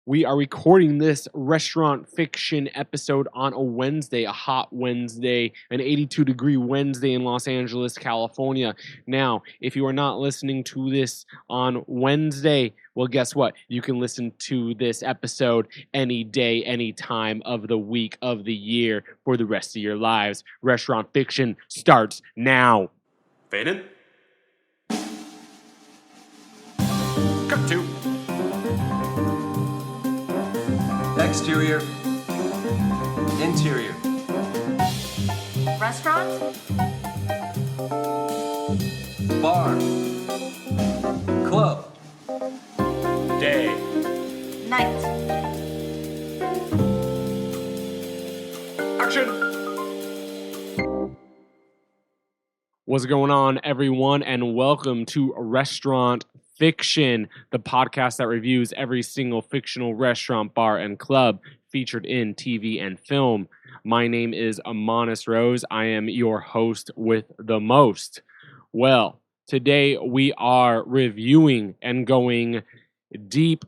We are recording this restaurant fiction episode on a Wednesday, a hot Wednesday, an 82-degree Wednesday in Los Angeles, California. Now, if you are not listening to this on Wednesday, well, guess what? You can listen to this episode any day, any time of the week, of the year, for the rest of your lives. Restaurant fiction starts now. Fade in. Cut to. Exterior, interior. Restaurant? Bar, club. Day. Night. Action. What's going on, everyone, and welcome to Restaurant Fiction, the podcast that reviews every single fictional restaurant, bar, and club featured in TV and film. My name is Amanis Rose. I am your host with the most. Well, today we are reviewing and going deep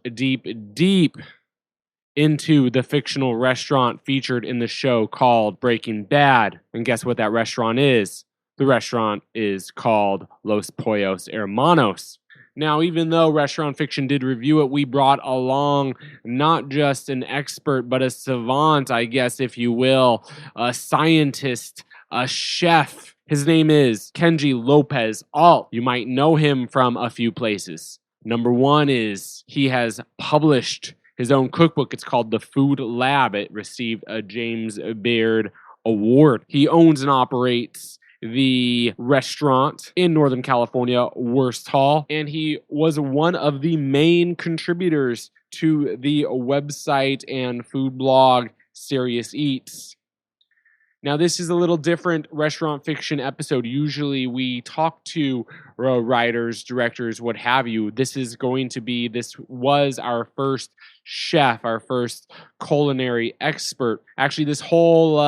into the fictional restaurant featured in the show called Breaking Bad. And guess what that restaurant is? The restaurant is called Los Pollos Hermanos. Now, even though Restaurant Fiction did review it, we brought along not just an expert, but a savant, I guess, if you will, a scientist, a chef. His name is Kenji López-Alt. You might know him from a few places. Number one is he has published his own cookbook. It's called The Food Lab. It received a James Beard Award. He owns and operates the restaurant in Northern California, Worst Hall, and he was one of the main contributors to the website and food blog Serious Eats. Now, this is a little different restaurant fiction episode. Usually we talk to writers, directors, what have you. This was our first chef, our first culinary expert. Actually, this whole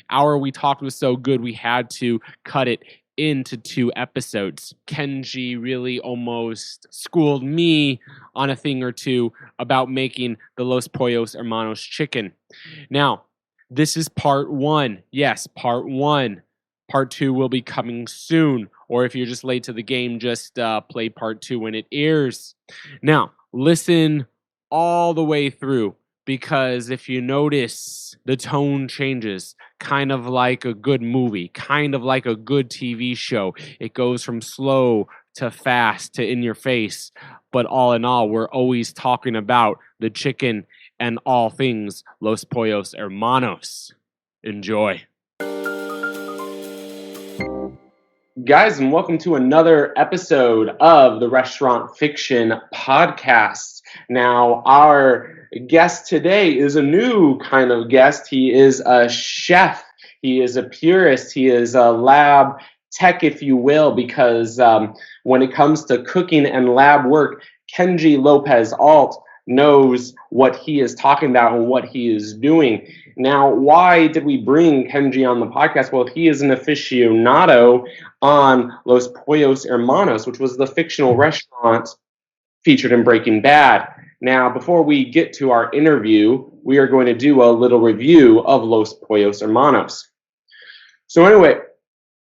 hour we talked was so good we had to cut it into 2 episodes. Kenji really almost schooled me on a thing or two about making the Los Pollos Hermanos chicken. Now, this is part 1. Yes, part 1. Part 2 will be coming soon. Or if you're just late to the game, just play part 2 when it airs. Now, listen all the way through, because if you notice, the tone changes, kind of like a good movie, kind of like a good TV show. It goes from slow to fast to in your face. But all in all, we're always talking about the chicken and all things Los Pollos Hermanos. Enjoy. Guys, and welcome to another episode of the Restaurant Fiction Podcast. Now, our guest today is a new kind of guest. He is a chef. He is a purist. He is a lab tech, if you will, because when it comes to cooking and lab work, Kenji López-Alt knows what he is talking about and what he is doing. Now, why did we bring Kenji on the podcast? Well, he is an aficionado on Los Pollos Hermanos, which was the fictional restaurant featured in Breaking Bad. Now, before we get to our interview, we are going to do a little review of Los Pollos Hermanos. So anyway,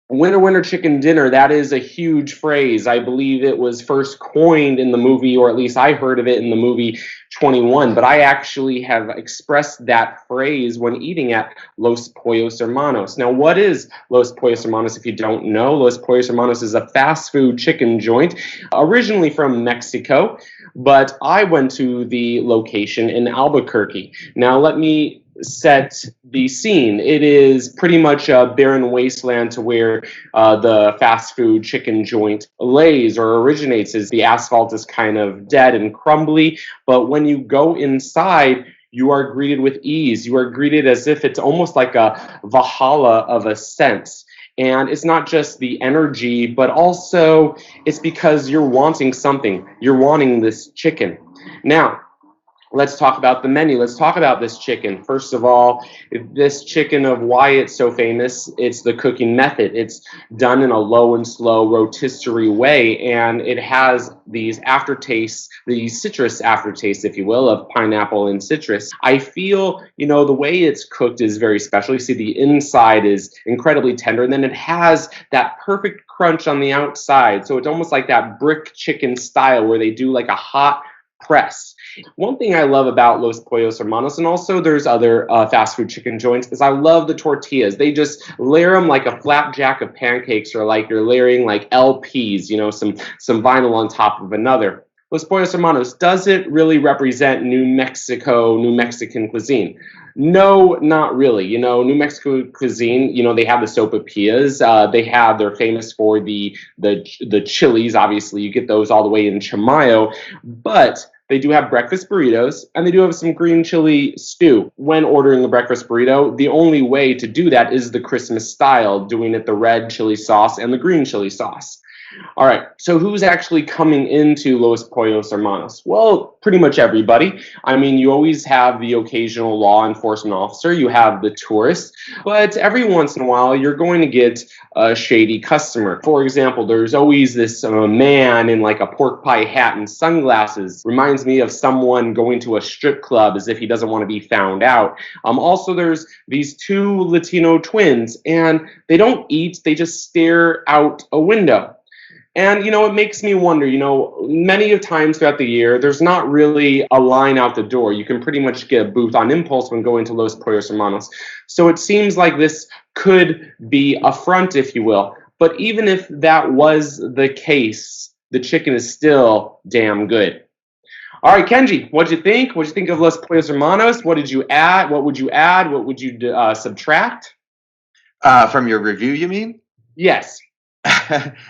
winner, winner, chicken dinner, that is a huge phrase. I believe it was first coined in the movie, or at least I heard of it in the movie 21, but I actually have expressed that phrase when eating at Los Pollos Hermanos. Now, what is Los Pollos Hermanos if you don't know? Los Pollos Hermanos is a fast food chicken joint, originally from Mexico, but I went to the location in Albuquerque. Now, let me set the scene. It is pretty much a barren wasteland to where the fast food chicken joint lays or originates. Is the asphalt is kind of dead and crumbly, but when you go inside, you are greeted with ease. You are greeted as if it's almost like a Valhalla of a sense. And it's not just the energy, but also it's because you're wanting something. You're wanting this chicken. Now, Let's talk about the menu. Let's talk about this chicken. First of all, this chicken, of why it's so famous, it's the cooking method. It's done in a low and slow rotisserie way, and it has these aftertastes, these citrus aftertastes, if you will, of pineapple and citrus. I feel, the way it's cooked is very special. You see the inside is incredibly tender, and then it has that perfect crunch on the outside. So it's almost like that brick chicken style where they do like a hot press. One thing I love about Los Pollos Hermanos, and also there's other fast food chicken joints, is I love the tortillas. They just layer them like a flapjack of pancakes, or like you're layering like LPs, some vinyl on top of another. Los Pollos Hermanos, does it really represent New Mexican cuisine? No, not really. New Mexico cuisine, they have the sopapillas. They're famous for the chilies. Obviously, you get those all the way in Chamayo, but they do have breakfast burritos, and they do have some green chili stew. When ordering a breakfast burrito, the only way to do that is the Christmas style, doing it the red chili sauce and the green chili sauce. All right, so who's actually coming into Los Pollos Hermanos? Well, pretty much everybody. I mean, you always have the occasional law enforcement officer, you have the tourist, but every once in a while, you're going to get a shady customer. For example, there's always this man in like a pork pie hat and sunglasses. Reminds me of someone going to a strip club as if he doesn't want to be found out. Also, there's these two Latino twins, and they don't eat, they just stare out a window. And, it makes me wonder, many of times throughout the year, there's not really a line out the door. You can pretty much get a booth on impulse when going to Los Pollos Hermanos. So it seems like this could be a front, if you will. But even if that was the case, the chicken is still damn good. All right, Kenji, what'd you think? What'd you think of Los Pollos Hermanos? What did you add? What would you add? What would you subtract? From your review, you mean? Yes.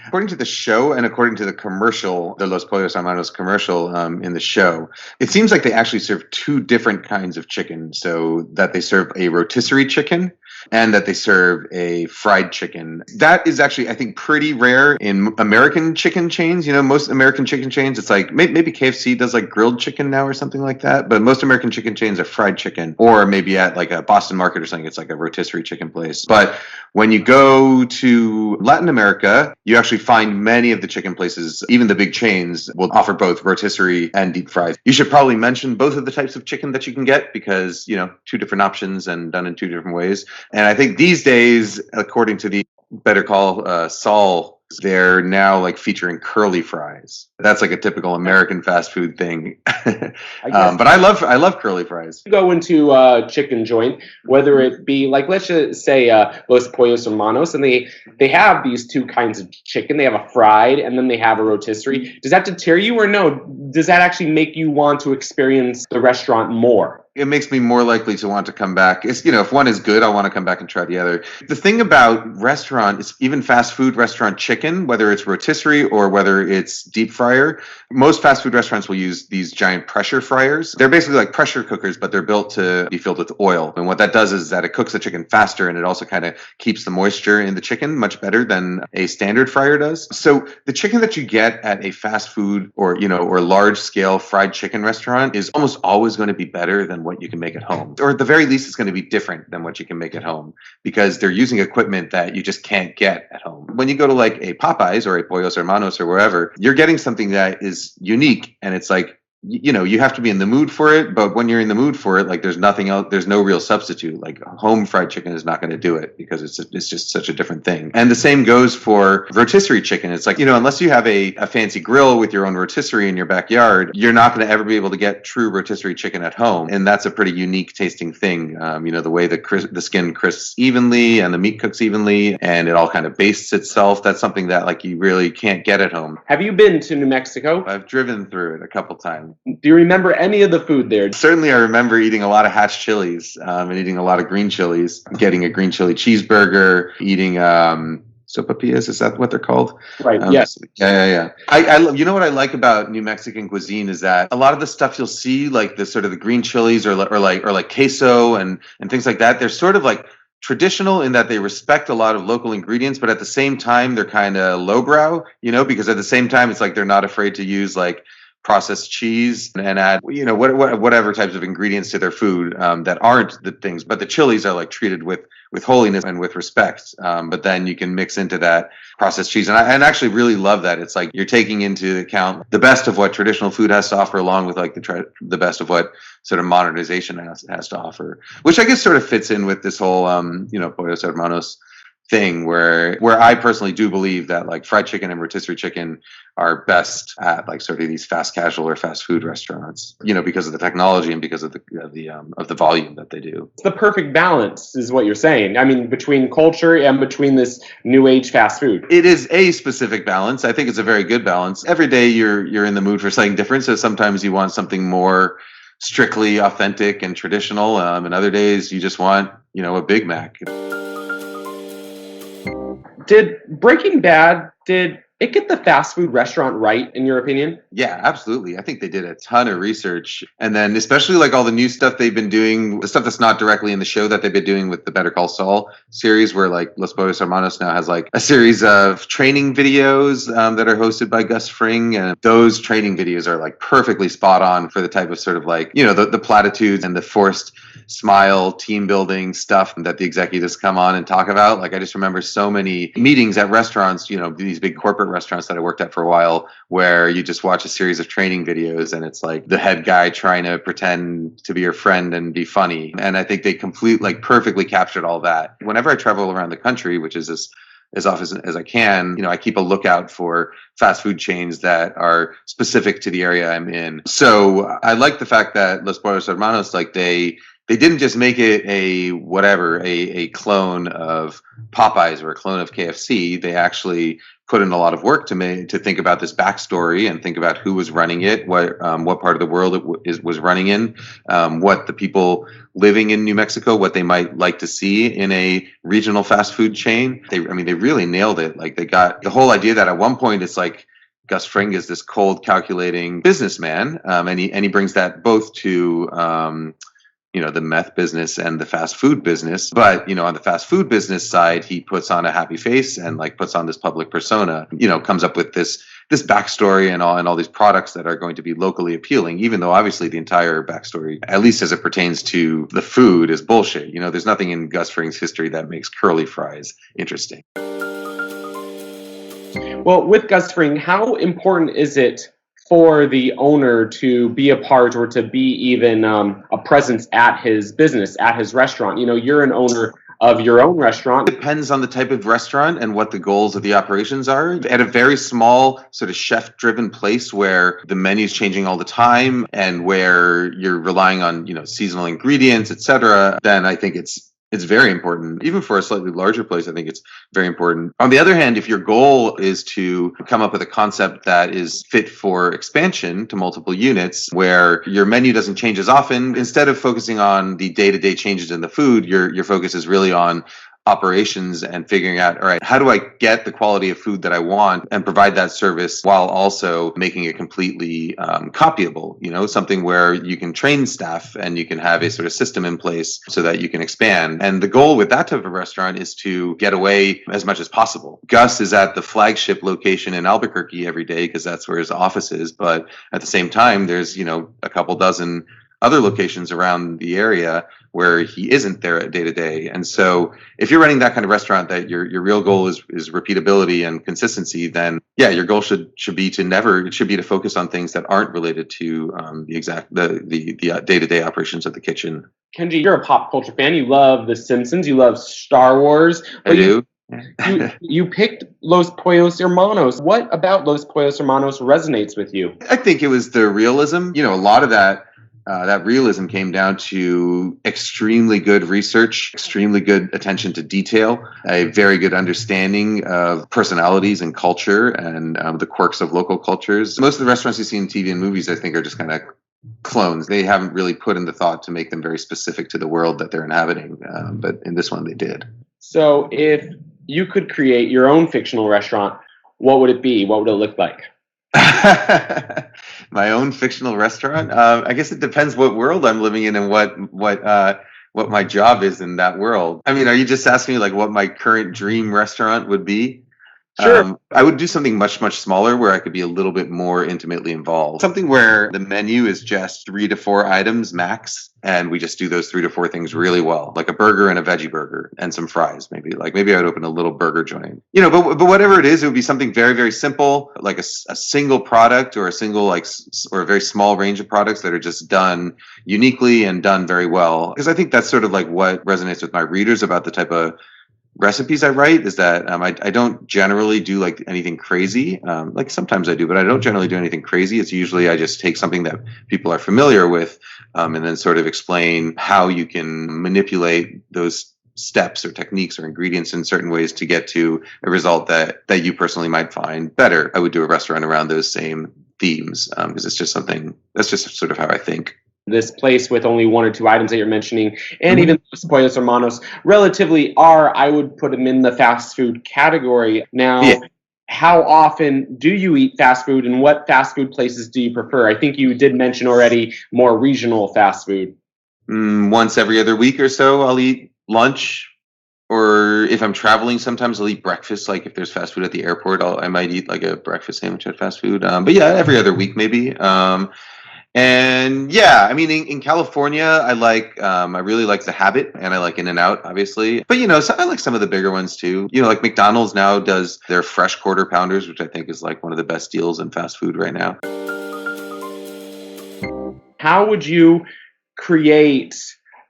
According to the show and according to the commercial, the Los Pollos Hermanos commercial in the show, it seems like they actually serve two different kinds of chicken. So that they serve a rotisserie chicken and that they serve a fried chicken. That is actually, I think, pretty rare in American chicken chains. Most American chicken chains, it's like maybe KFC does like grilled chicken now or something like that. But most American chicken chains are fried chicken, or maybe at like a Boston Market or something, it's like a rotisserie chicken place. But when you go to Latin America, you actually find many of the chicken places, even the big chains, will offer both rotisserie and deep fried. You should probably mention both of the types of chicken that you can get because, two different options and done in two different ways. And I think these days, according to the Better Call Saul, they're now like featuring curly fries. That's like a typical American fast food thing. But I love curly fries. You go into a chicken joint, whether it be like, let's just say Los Pollos Hermanos, and they have these two kinds of chicken. They have a fried and then they have a rotisserie. Does that deter you or no? Does that actually make you want to experience the restaurant more? It makes me more likely to want to come back. It's, if one is good, I'll want to come back and try the other. The thing about restaurant is even fast food restaurant chicken, whether it's rotisserie or whether it's deep fryer, most fast food restaurants will use these giant pressure fryers. They're basically like pressure cookers, but they're built to be filled with oil. And what that does is that it cooks the chicken faster, and it also kind of keeps the moisture in the chicken much better than a standard fryer does. So the chicken that you get at a fast food or large scale fried chicken restaurant is almost always going to be better than what you can make at home. Or at the very least, it's going to be different than what you can make at home because they're using equipment that you just can't get at home. When you go to like a Popeyes or a Pollos Hermanos or wherever, you're getting something that is unique, and it's like, you have to be in the mood for it, but when you're in the mood for it, like there's nothing else, there's no real substitute. Like home fried chicken is not going to do it because it's just such a different thing. And the same goes for rotisserie chicken. It's like, unless you have a fancy grill with your own rotisserie in your backyard, you're not going to ever be able to get true rotisserie chicken at home. And that's a pretty unique tasting thing. The way the skin crisps evenly and the meat cooks evenly and it all kind of bastes itself. That's something that like you really can't get at home. Have you been to New Mexico? I've driven through it a couple times. Do you remember any of the food there? Certainly, I remember eating a lot of hatch chilies and eating a lot of green chilies, getting a green chili cheeseburger, eating sopapillas. Is that what they're called? Right. Yes. Yeah. I love. What I like about New Mexican cuisine is that a lot of the stuff you'll see, like the sort of the green chilies or like queso and things like that, they're sort of like traditional in that they respect a lot of local ingredients, but at the same time, they're kind of lowbrow, because at the same time, it's like they're not afraid to use like processed cheese and add, whatever types of ingredients to their food that aren't the things. But the chilies are like treated with holiness and with respect. But then you can mix into that processed cheese. And I actually really love that. It's like you're taking into account the best of what traditional food has to offer, along with like the best of what sort of modernization has to offer, which I guess sort of fits in with this whole, Pollos Hermanos thing where I personally do believe that like fried chicken and rotisserie chicken are best at like sort of these fast casual or fast food restaurants, because of the technology and because of the volume that they do. It's the perfect balance is what you're saying. I mean, between culture and between this new age fast food. It is a specific balance. I think it's a very good balance. Every day you're in the mood for something different. So sometimes you want something more strictly authentic and traditional. And other days you just want, a Big Mac. Did Breaking Bad, did it get the fast food restaurant right, in your opinion? Yeah, absolutely. I think they did a ton of research. And then especially like all the new stuff they've been doing, the stuff that's not directly in the show that they've been doing with the Better Call Saul series, where like Los Pollos Hermanos now has like a series of training videos that are hosted by Gus Fring. And those training videos are like perfectly spot on for the type of sort of like, the platitudes and the forced smile, team building stuff that the executives come on and talk about. Like I just remember so many meetings at restaurants, these big corporate restaurants that I worked at for a while, where you just watch a series of training videos and it's like the head guy trying to pretend to be your friend and be funny. And I think they perfectly captured all that. Whenever I travel around the country, which is as often as I can, I keep a lookout for fast food chains that are specific to the area I'm in. So I like the fact that Los Pollos Hermanos, like they didn't just make it a clone of Popeyes or a clone of KFC. They actually put in a lot of work to think about this backstory and think about who was running it, what part of the world it was running in, what the people living in New Mexico, what they might like to see in a regional fast food chain. They really nailed it. Like they got the whole idea that at one point it's like Gus Fring is this cold, calculating businessman, and he brings that both to the meth business and the fast food business. But, on the fast food business side, he puts on a happy face and like puts on this public persona, comes up with this backstory and all these products that are going to be locally appealing, even though obviously the entire backstory, at least as it pertains to the food, is bullshit. There's nothing in Gus Fring's history that makes curly fries interesting. Well, with Gus Fring, how important is it for the owner to be a part or to be even a presence at his business, at his restaurant? You're an owner of your own restaurant. It depends on the type of restaurant and what the goals of the operations are. At a very small sort of chef-driven place where the menu's changing all the time and where you're relying on, seasonal ingredients, etc., then I think it's very important. Even for a slightly larger place, I think it's very important. On the other hand, if your goal is to come up with a concept that is fit for expansion to multiple units, where your menu doesn't change as often, instead of focusing on the day-to-day changes in the food, your focus is really on operations and figuring out, all right, how do I get the quality of food that I want and provide that service while also making it completely copyable, something where you can train staff and you can have a sort of system in place so that you can expand. And the goal with that type of restaurant is to get away as much as possible. Gus is at the flagship location in Albuquerque every day because that's where his office is. But at the same time, there's, a couple dozen other locations around the area where he isn't there day to day. And so if you're running that kind of restaurant that your real goal is repeatability and consistency, then your goal should be to focus on things that aren't related to the day-to-day operations of the kitchen. Kenji, you're a pop culture fan. You love The Simpsons. You love Star Wars. I do. You picked Los Pollos Hermanos. What about Los Pollos Hermanos resonates with you? I think it was the realism. A lot of that realism came down to extremely good research, extremely good attention to detail, a very good understanding of personalities and culture and the quirks of local cultures. Most of the restaurants you see in TV and movies, I think, are just kind of clones. They haven't really put in the thought to make them very specific to the world that they're inhabiting. But in this one, they did. So if you could create your own fictional restaurant, what would it be? What would it look like? My own fictional restaurant. I guess it depends what world I'm living in and what my job is in that world. I mean, are you just asking me like what my current dream restaurant would be? Sure. I would do something much, much smaller where I could be a little bit more intimately involved. Something where the menu is just 3 to 4 items max, and we just do those 3 to 4 things really well, like a burger and a veggie burger and some fries, maybe. Like maybe I would open a little burger joint. But whatever it is, it would be something very, very simple, like a single product or a single or a very small range of products that are just done uniquely and done very well. Because I think that's sort of like what resonates with my readers about the type of recipes I write is that I don't generally do like anything crazy. Like sometimes I do, but I don't generally do anything crazy. It's usually I just take something that people are familiar with and then sort of explain how you can manipulate those steps or techniques or ingredients in certain ways to get to a result that you personally might find better. I would do a restaurant around those same themes because it's just something that's just sort of how I think. This place with only 1 or 2 items that you're mentioning, and even Pollos Hermanos, relatively I would put them in the fast food category. Now, how often do you eat fast food, and what fast food places do you prefer? I think you did mention already more regional fast food. Once every other week or so, I'll eat lunch. Or if I'm traveling, sometimes I'll eat breakfast. Like if there's fast food at the airport, I might eat like a breakfast sandwich at fast food. But yeah, every other week maybe. And yeah, I mean, in California, I really like The Habit, and I like In-N-Out, obviously. But, so I like some of the bigger ones too. Like McDonald's now does their fresh quarter pounders, which I think is like one of the best deals in fast food right now. How would you create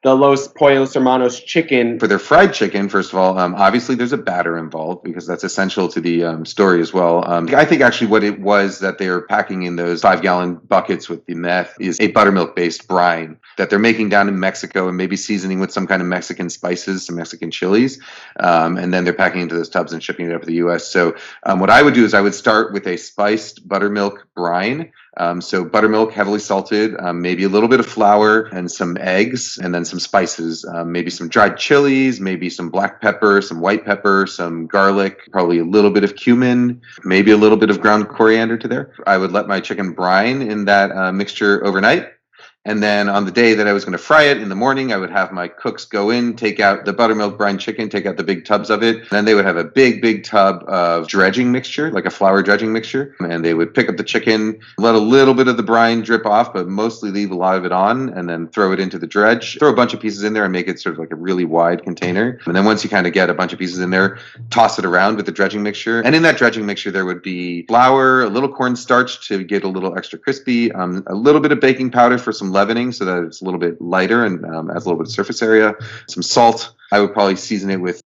the Los Pollos Hermanos chicken? For their fried chicken, first of all, obviously there's a batter involved because that's essential to the story as well. I think actually what it was that they're packing in those 5-gallon buckets with the meth is a buttermilk-based brine that they're making down in Mexico and maybe seasoning with some kind of Mexican spices, some Mexican chilies, and then they're packing into those tubs and shipping it up to the U.S. So what I would do is I would start with a spiced buttermilk brine. So buttermilk, heavily salted, maybe a little bit of flour and some eggs, and then some spices, maybe some dried chilies, maybe some black pepper, some white pepper, some garlic, probably a little bit of cumin, maybe a little bit of ground coriander to there. I would let my chicken brine in that mixture overnight. And then on the day that I was going to fry it in the morning, I would have my cooks go in, take out the buttermilk brine chicken, take out the big tubs of it. And then they would have a big, big tub of dredging mixture, like a flour dredging mixture. And they would pick up the chicken, let a little bit of the brine drip off, but mostly leave a lot of it on, and then throw it into the dredge. Throw a bunch of pieces in there and make it sort of like a really wide container. And then once you kind of get a bunch of pieces in there, toss it around with the dredging mixture. And in that dredging mixture, there would be flour, a little cornstarch to get a little extra crispy, a little bit of baking powder for some leavening so that it's a little bit lighter and adds a little bit of surface area, some salt. I would probably season it with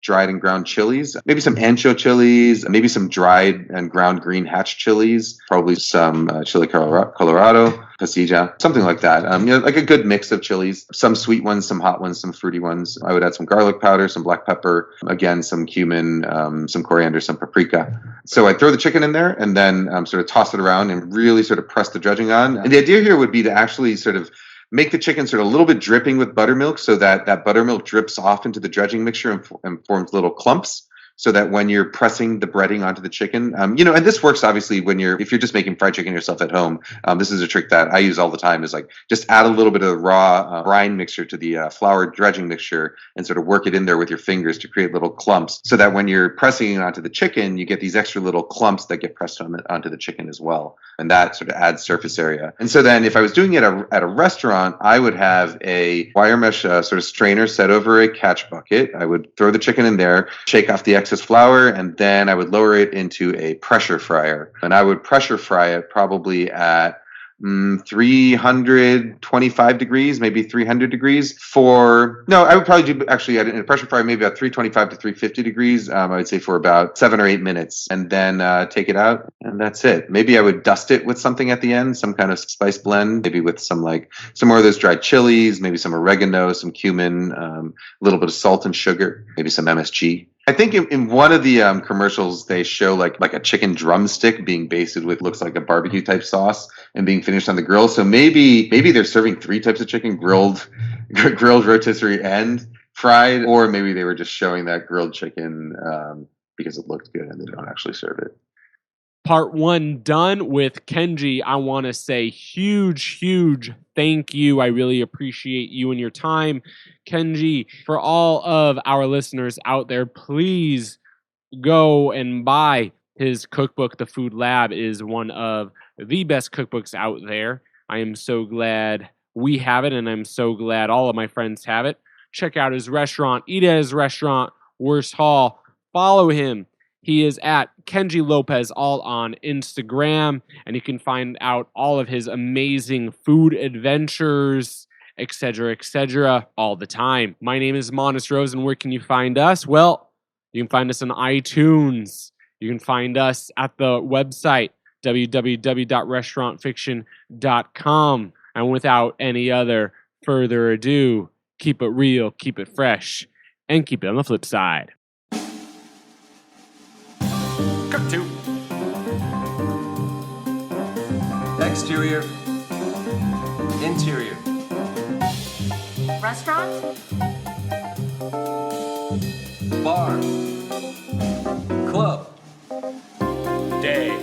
dried and ground chilies, maybe some ancho chilies, maybe some dried and ground green hatch chilies, probably some chili colorado, pasilla, something like that. Like a good mix of chilies, some sweet ones, some hot ones, some fruity ones. I would add some garlic powder, some black pepper, again, some cumin, some coriander, some paprika. So I'd throw the chicken in there and then sort of toss it around and really sort of press the dredging on. And the idea here would be to actually sort of make the chicken sort of a little bit dripping with buttermilk so that that buttermilk drips off into the dredging mixture and forms little clumps. So that when you're pressing the breading onto the chicken, and this works obviously if you're just making fried chicken yourself at home. This is a trick that I use all the time is like just add a little bit of raw brine mixture to the flour dredging mixture and sort of work it in there with your fingers to create little clumps so that when you're pressing it onto the chicken, you get these extra little clumps that get pressed onto the chicken as well. And that sort of adds surface area. And so then if I was doing it at a restaurant, I would have a wire mesh sort of strainer set over a catch bucket. I would throw the chicken in there, shake off the excess flour, and then I would lower it into a pressure fryer. And I would pressure fry it probably at 325 degrees, maybe 300 degrees I would probably do actually in a pressure fryer, maybe about 325 to 350 degrees. I would say for about 7 or 8 minutes and then take it out. And that's it. Maybe I would dust it with something at the end, some kind of spice blend, maybe with some more of those dried chilies, maybe some oregano, some cumin, a little bit of salt and sugar, maybe some MSG. I think in one of the commercials, they show like a chicken drumstick being basted with looks like a barbecue type sauce and being finished on the grill. So maybe they're serving 3 types of chicken, grilled, rotisserie, and fried, or maybe they were just showing that grilled chicken because it looked good and they don't actually serve it. Part 1 done with Kenji. I want to say huge thank you. I really appreciate you and your time. Kenji, for all of our listeners out there, please go and buy his cookbook. The Food Lab is one of the best cookbooks out there. I am so glad we have it, and I'm so glad all of my friends have it. Check out his restaurant. Eat at his restaurant, Worst Hall. Follow him. He is at Kenji López-Alt on Instagram, and you can find out all of his amazing food adventures, etc., all the time. My name is Monis Rose, and where can you find us? Well, you can find us on iTunes. You can find us at the website, www.restaurantfiction.com. And without any other further ado, keep it real, keep it fresh, and keep it on the flip side. Cut to Exterior. Interior. Restaurant? Bar. Club. day.